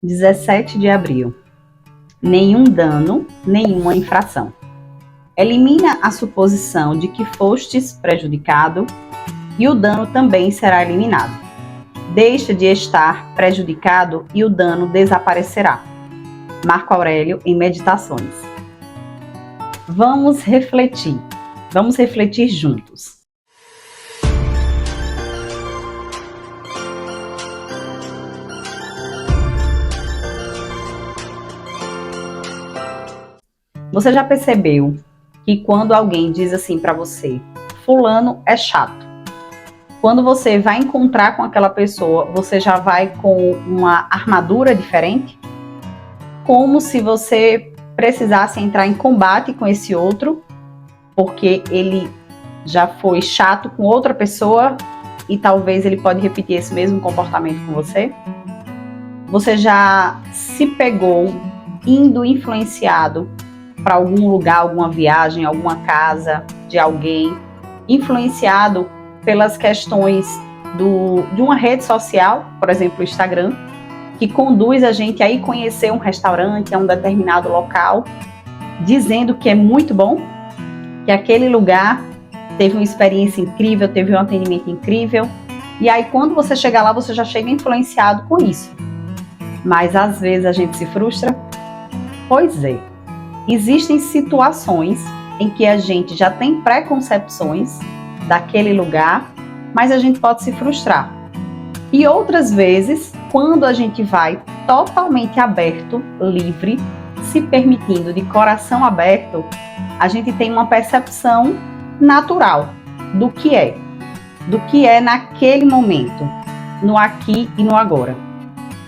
17 de abril. Nenhum dano, nenhuma infração. Elimina a suposição de que fostes prejudicado e o dano também será eliminado. Deixa de estar prejudicado e o dano desaparecerá. Marco Aurélio em Meditações. Vamos refletir juntos. Você já percebeu que quando alguém diz assim para você, fulano é chato, quando você vai encontrar com aquela pessoa, você já vai com uma armadura diferente? Como se você precisasse entrar em combate com esse outro, porque ele já foi chato com outra pessoa e talvez ele pode repetir esse mesmo comportamento com você? Você já se pegou indo influenciado para algum lugar, alguma viagem, alguma casa de alguém, influenciado pelas questões de uma rede social, por exemplo, o Instagram, que conduz a gente a ir conhecer um restaurante, a um determinado local, dizendo que é muito bom, que aquele lugar teve uma experiência incrível, teve um atendimento incrível, e aí quando você chega lá, você já chega influenciado com isso. Mas às vezes a gente se frustra? Pois é. Existem situações em que a gente já tem preconcepções daquele lugar, mas a gente pode se frustrar. E outras vezes, quando a gente vai totalmente aberto, livre, se permitindo de coração aberto, a gente tem uma percepção natural do que é naquele momento, no aqui e no agora.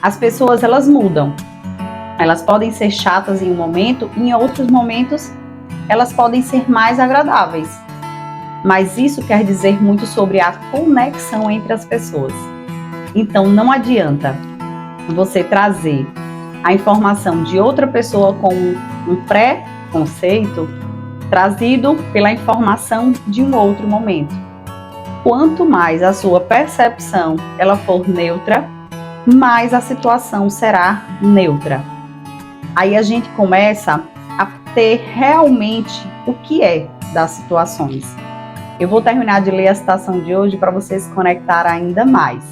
As pessoas, elas mudam. Elas podem ser chatas em um momento, e em outros momentos elas podem ser mais agradáveis. Mas isso quer dizer muito sobre a conexão entre as pessoas. Então não adianta você trazer a informação de outra pessoa com um pré-conceito trazido pela informação de um outro momento. Quanto mais a sua percepção ela for neutra, mais a situação será neutra. Aí a gente começa a ter realmente o que é das situações. Eu vou terminar de ler a citação de hoje para você se conectar ainda mais.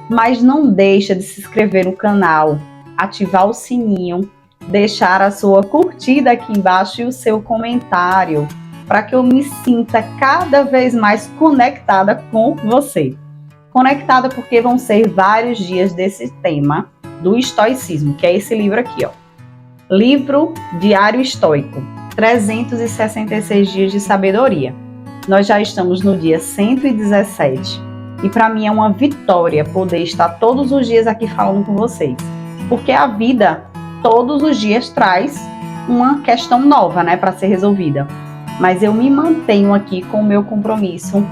Mas não deixa de se inscrever no canal, ativar o sininho, deixar a sua curtida aqui embaixo e o seu comentário, para que eu me sinta cada vez mais conectada com você. Conectada porque vão ser vários dias desse tema do estoicismo, que é esse livro aqui, ó. Livro Diário Estoico, 366 dias de sabedoria. Nós já estamos no dia 117 e para mim é uma vitória poder estar todos os dias aqui falando com vocês, porque a vida todos os dias traz uma questão nova, né, para ser resolvida. Mas eu me mantenho aqui com o meu compromisso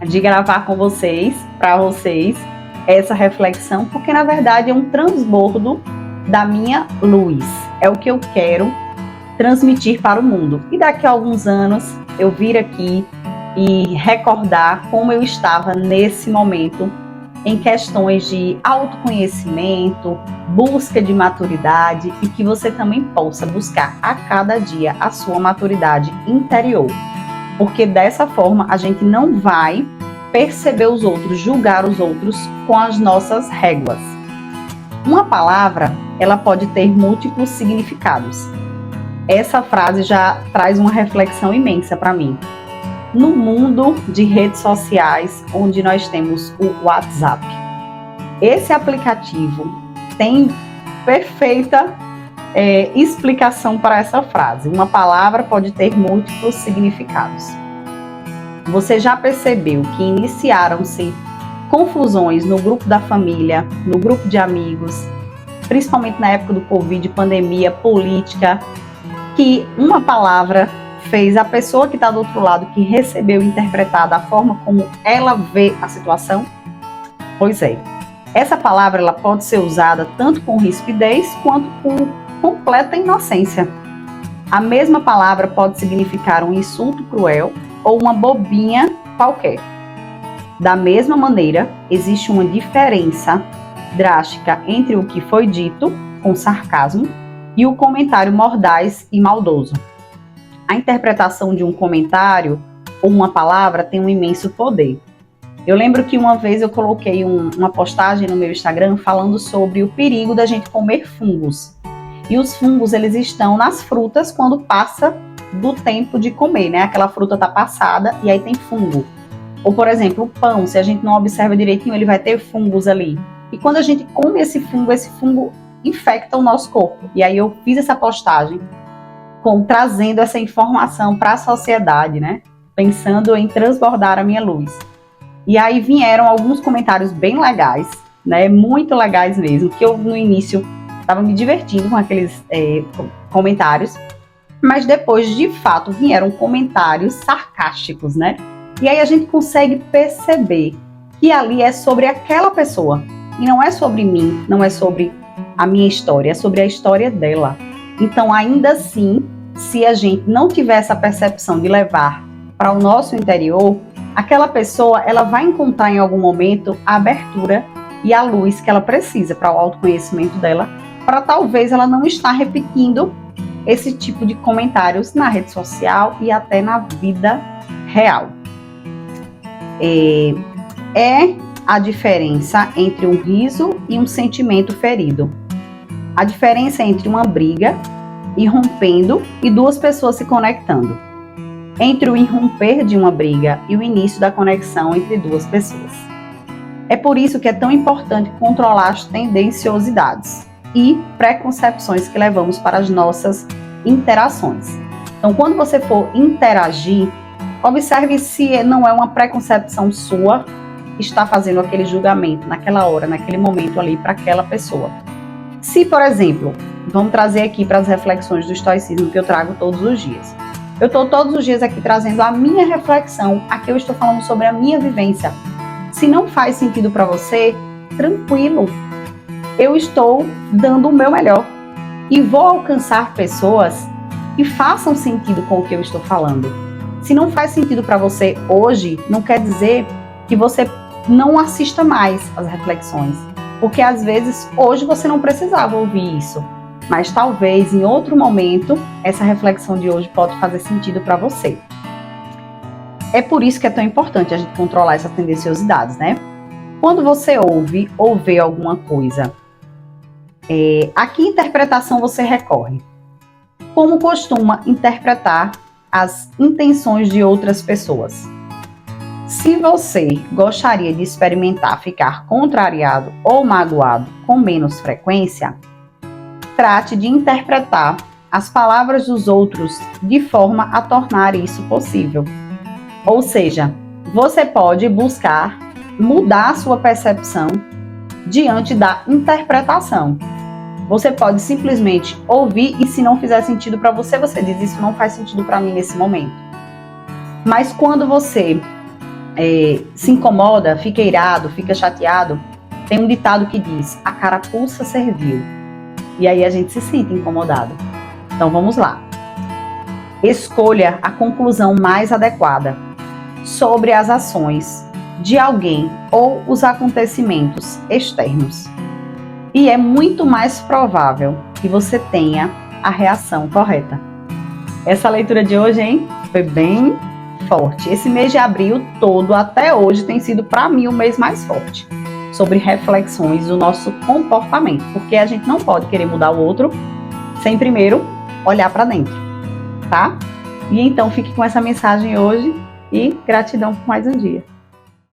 de gravar com vocês, para vocês, essa reflexão, porque na verdade é um transbordo da minha luz. É o que eu quero transmitir para o mundo. E daqui a alguns anos eu vir aqui e recordar como eu estava nesse momento em questões de autoconhecimento, busca de maturidade, e que você também possa buscar a cada dia a sua maturidade interior. Porque dessa forma a gente não vai perceber os outros, julgar os outros com as nossas réguas. Uma palavra, ela pode ter múltiplos significados. Essa frase já traz uma reflexão imensa para mim. No mundo de redes sociais, onde nós temos o WhatsApp, esse aplicativo tem perfeita explicação para essa frase. Uma palavra pode ter múltiplos significados. Você já percebeu que iniciaram-se confusões no grupo da família, no grupo de amigos, principalmente na época do Covid, pandemia, política, que uma palavra fez a pessoa que está do outro lado, que recebeu e interpretar da forma como ela vê a situação? Pois é, essa palavra ela pode ser usada tanto com rispidez quanto com completa inocência. A mesma palavra pode significar um insulto cruel ou uma bobinha qualquer. Da mesma maneira, existe uma diferença drástica entre o que foi dito com sarcasmo e o comentário mordaz e maldoso. A interpretação de um comentário ou uma palavra tem um imenso poder. Eu lembro que uma vez eu coloquei uma postagem no meu Instagram falando sobre o perigo da gente comer fungos. E os fungos, eles estão nas frutas quando passa do tempo de comer, né? Aquela fruta tá passada e aí tem fungo. Ou, por exemplo, o pão, se a gente não observa direitinho, ele vai ter fungos ali. E quando a gente come esse fungo infecta o nosso corpo. E aí eu fiz essa postagem trazendo essa informação para a sociedade, né? Pensando em transbordar a minha luz. E aí vieram alguns comentários bem legais, né? Muito legais mesmo, que eu no início estava me divertindo com aqueles comentários, mas depois, de fato, vieram comentários sarcásticos, né? E aí a gente consegue perceber que ali é sobre aquela pessoa, e não é sobre mim, não é sobre a minha história, é sobre a história dela. Então, ainda assim, se a gente não tiver essa percepção de levar para o nosso interior, aquela pessoa, ela vai encontrar em algum momento a abertura e a luz que ela precisa para o autoconhecimento dela, para talvez ela não estar repetindo esse tipo de comentários na rede social e até na vida real. É a diferença entre um riso e um sentimento ferido. A diferença entre uma briga irrompendo e duas pessoas se conectando. Entre o irromper de uma briga e o início da conexão entre duas pessoas. É por isso que é tão importante controlar as tendenciosidades e preconcepções que levamos para as nossas interações. Então, quando você for interagir, observe se não é uma preconcepção sua que está fazendo aquele julgamento naquela hora, naquele momento ali para aquela pessoa. Se, por exemplo, vamos trazer aqui para as reflexões do estoicismo que eu trago todos os dias. Eu estou todos os dias aqui trazendo a minha reflexão, aqui eu estou falando sobre a minha vivência. Se não faz sentido para você, tranquilo. Eu estou dando o meu melhor e vou alcançar pessoas que façam sentido com o que eu estou falando. Se não faz sentido para você hoje, não quer dizer que você não assista mais às reflexões, porque às vezes hoje você não precisava ouvir isso, mas talvez em outro momento essa reflexão de hoje pode fazer sentido para você. É por isso que é tão importante a gente controlar essas tendenciosidades, né? Quando você ouve ou vê alguma coisa, a que interpretação você recorre? Como costuma interpretar as intenções de outras pessoas? Se você gostaria de experimentar ficar contrariado ou magoado com menos frequência, trate de interpretar as palavras dos outros de forma a tornar isso possível. Ou seja, você pode buscar mudar a sua percepção diante da interpretação. Você pode simplesmente ouvir e se não fizer sentido para você, você diz, isso não faz sentido para mim nesse momento. Mas quando você se incomoda, fica irado, fica chateado, tem um ditado que diz, a carapuça serviu. E aí a gente se sente incomodado. Então vamos lá. Escolha a conclusão mais adequada sobre as ações de alguém ou os acontecimentos externos. E é muito mais provável que você tenha a reação correta. Essa leitura de hoje, hein, foi bem forte. Esse mês de abril todo, até hoje, tem sido para mim o mês mais forte. Sobre reflexões do nosso comportamento. Porque a gente não pode querer mudar o outro sem primeiro olhar para dentro, tá? E então fique com essa mensagem hoje e gratidão por mais um dia.